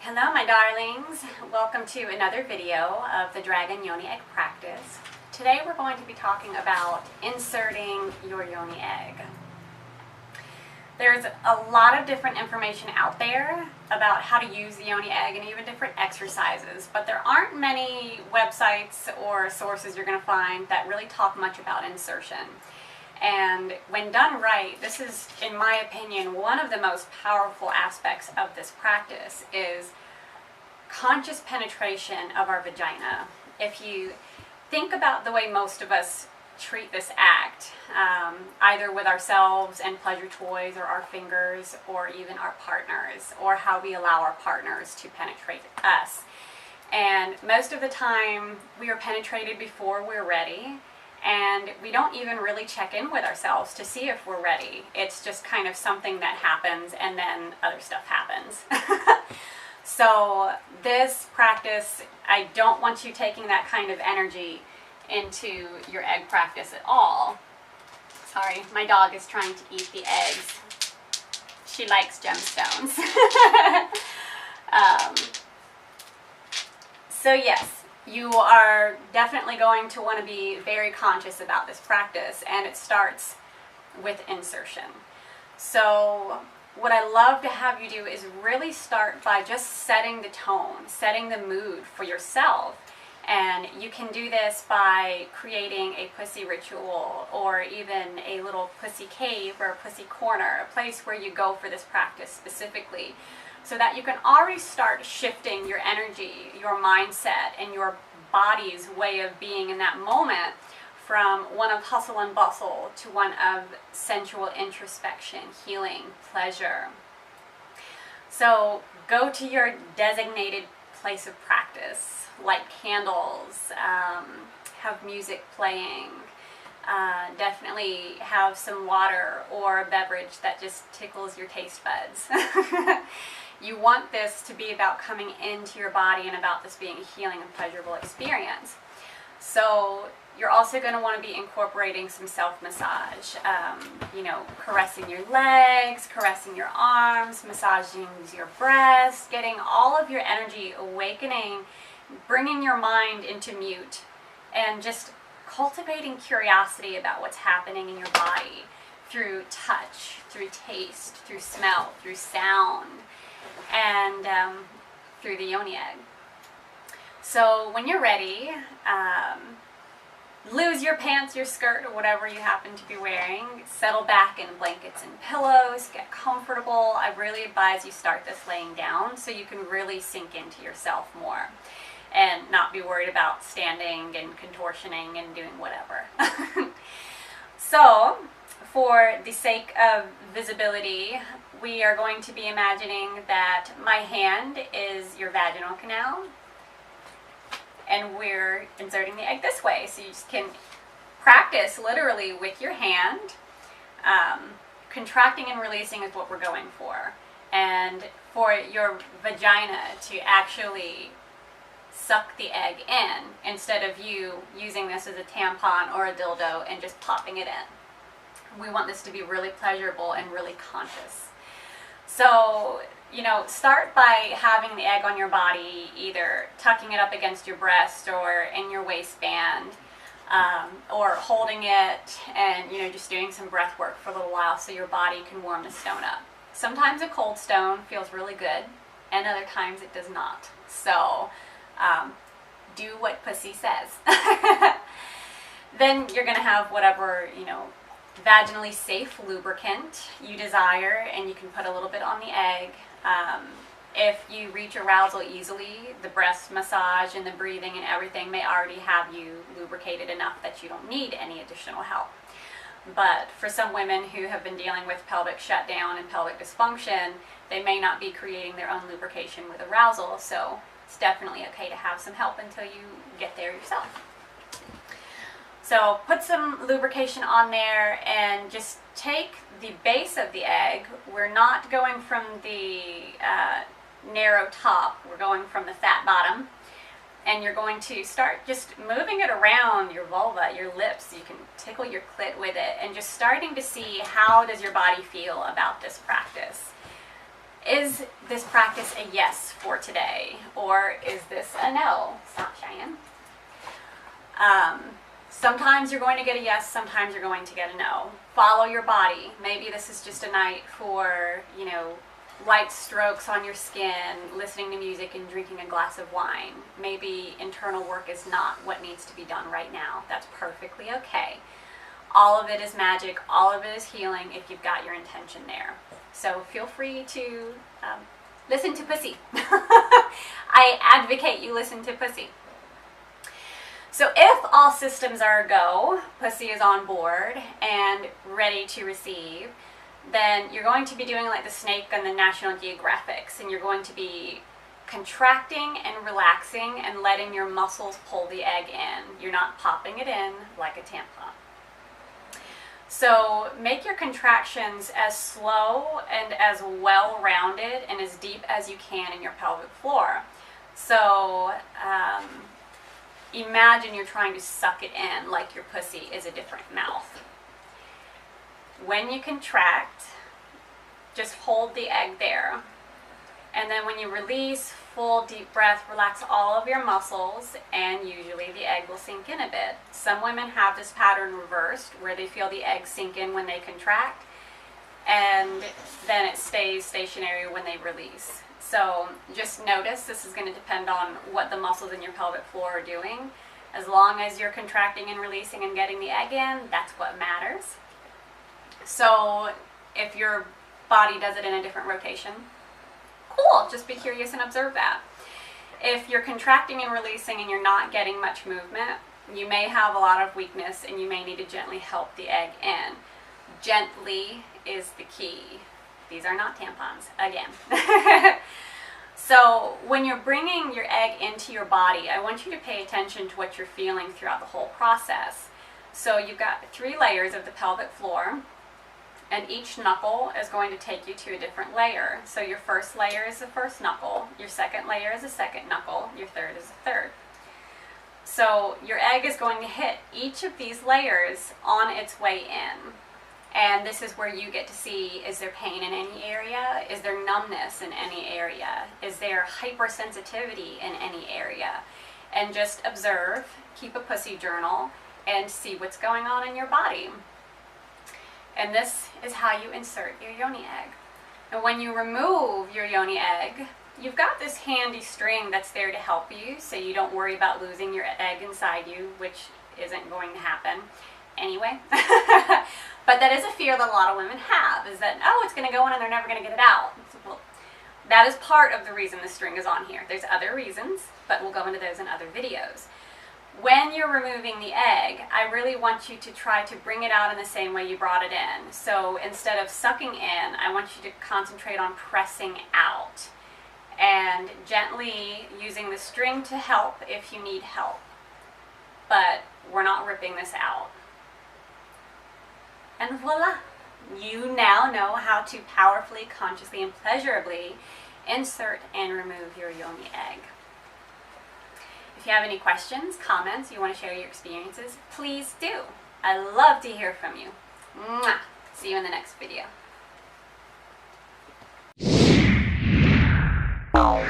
Hello my darlings, welcome to another video of the Dragon Yoni Egg practice. Today we're going to be talking about inserting your Yoni egg. There's a lot of different information out there about how to use the Yoni egg and even different exercises, but there aren't many websites or sources you're going to find that really talk much about insertion. And when done right, this is, in my opinion, one of the most powerful aspects of this practice is conscious penetration of our vagina. If you think about the way most of us treat this act, either with ourselves and pleasure toys or our fingers or even our partners, or how we allow our partners to penetrate us. And most of the time we are penetrated before we're ready. And we don't even really check in with ourselves to see if we're ready. It's just kind of something that happens and then other stuff happens. So this practice, I don't want you taking that kind of energy into your egg practice at all. Sorry, my dog is trying to eat the eggs. She likes gemstones. So yes. You are definitely going to want to be very conscious about this practice, and it starts with insertion. So what I love to have you do is really start by just setting the tone, setting the mood for yourself. And you can do this by creating a pussy ritual, or even a little pussy cave or a pussy corner, a place where you go for this practice specifically, so that you can already start shifting your energy, your mindset, and your body's way of being in that moment from one of hustle and bustle to one of sensual introspection, healing, pleasure. So go to your designated place of practice, light candles, have music playing, definitely have some water or a beverage that just tickles your taste buds. You want this to be about coming into your body and about this being a healing and pleasurable experience. So you're also going to want to be incorporating some self-massage, caressing your legs, caressing your arms, massaging your breasts, getting all of your energy awakening, bringing your mind into mute, and just cultivating curiosity about what's happening in your body through touch, through taste, through smell, through sound, and through the Yoni egg. So when you're ready, lose your pants, your skirt, or whatever you happen to be wearing. Settle back in blankets and pillows, get comfortable. I really advise you start this laying down so you can really sink into yourself more and not be worried about standing and contortioning and doing whatever. So for the sake of visibility, we are going to be imagining that my hand is your vaginal canal, and we're inserting the egg this way. So you just can practice literally with your hand. Contracting and releasing is what we're going for. And for your vagina to actually suck the egg in, instead of you using this as a tampon or a dildo and just popping it in. We want this to be really pleasurable and really conscious. So, start by having the egg on your body, either tucking it up against your breast or in your waistband, or holding it and, just doing some breath work for a little while so your body can warm the stone up. Sometimes a cold stone feels really good, and other times it does not. So, do what pussy says. Then you're going to have whatever, vaginally safe lubricant you desire, and you can put a little bit on the egg. If you reach arousal easily, the breast massage and the breathing and everything may already have you lubricated enough that you don't need any additional help. But for some women who have been dealing with pelvic shutdown and pelvic dysfunction, they may not be creating their own lubrication with arousal, so it's definitely okay to have some help until you get there yourself. So put some lubrication on there and just take the base of the egg. We're not going from the narrow top, we're going from the fat bottom. And you're going to start just moving it around your vulva, your lips. You can tickle your clit with it and just starting to see how does your body feel about this practice. Is this practice a yes for today? Or is this a no? Stop, Cheyenne. Sometimes you're going to get a yes, sometimes you're going to get a no. Follow your body. Maybe this is just a night for, you know, light strokes on your skin, listening to music and drinking a glass of wine. Maybe internal work is not what needs to be done right now. That's perfectly okay. All of it is magic, all of it is healing if you've got your intention there. So feel free to listen to Pussy. I advocate you listen to Pussy. So if all systems are a go, Pussy is on board and ready to receive, then you're going to be doing like the snake on the National Geographics, and you're going to be contracting and relaxing and letting your muscles pull the egg in. You're not popping it in like a tampon. So make your contractions as slow and as well-rounded and as deep as you can in your pelvic floor. So imagine you're trying to suck it in like your pussy is a different mouth. When you contract, just hold the egg there. And then when you release, full deep breath, relax all of your muscles, and usually the egg will sink in a bit. Some women have this pattern reversed where they feel the egg sink in when they contract, and then it stays stationary when they release. So just notice this is going to depend on what the muscles in your pelvic floor are doing. As long as you're contracting and releasing and getting the egg in, that's what matters. So if your body does it in a different rotation, cool, just be curious and observe that. If you're contracting and releasing and you're not getting much movement, you may have a lot of weakness and you may need to gently help the egg in. Gently is the key. These are not tampons, again. So when you're bringing your egg into your body, I want you to pay attention to what you're feeling throughout the whole process. So you've got 3 layers of the pelvic floor, and each knuckle is going to take you to a different layer. So your first layer is the first knuckle, your second layer is the second knuckle, your third is the third. So your egg is going to hit each of these layers on its way in. And this is where you get to see, is there pain in any area? Is there numbness in any area? Is there hypersensitivity in any area? And just observe, keep a pussy journal, and see what's going on in your body. And this is how you insert your yoni egg. And when you remove your yoni egg, you've got this handy string that's there to help you, so you don't worry about losing your egg inside you, which isn't going to happen anyway. But that is a fear that a lot of women have, is that, oh, it's going to go in and they're never going to get it out. Well, that is part of the reason the string is on here. There's other reasons, but we'll go into those in other videos. When you're removing the egg, I really want you to try to bring it out in the same way you brought it in. So instead of sucking in, I want you to concentrate on pressing out and gently using the string to help if you need help. But we're not ripping this out. And voila! You now know how to powerfully, consciously, and pleasurably insert and remove your yoni egg. If you have any questions, comments, you want to share your experiences, please do. I love to hear from you. Mwah! See you in the next video. Ow.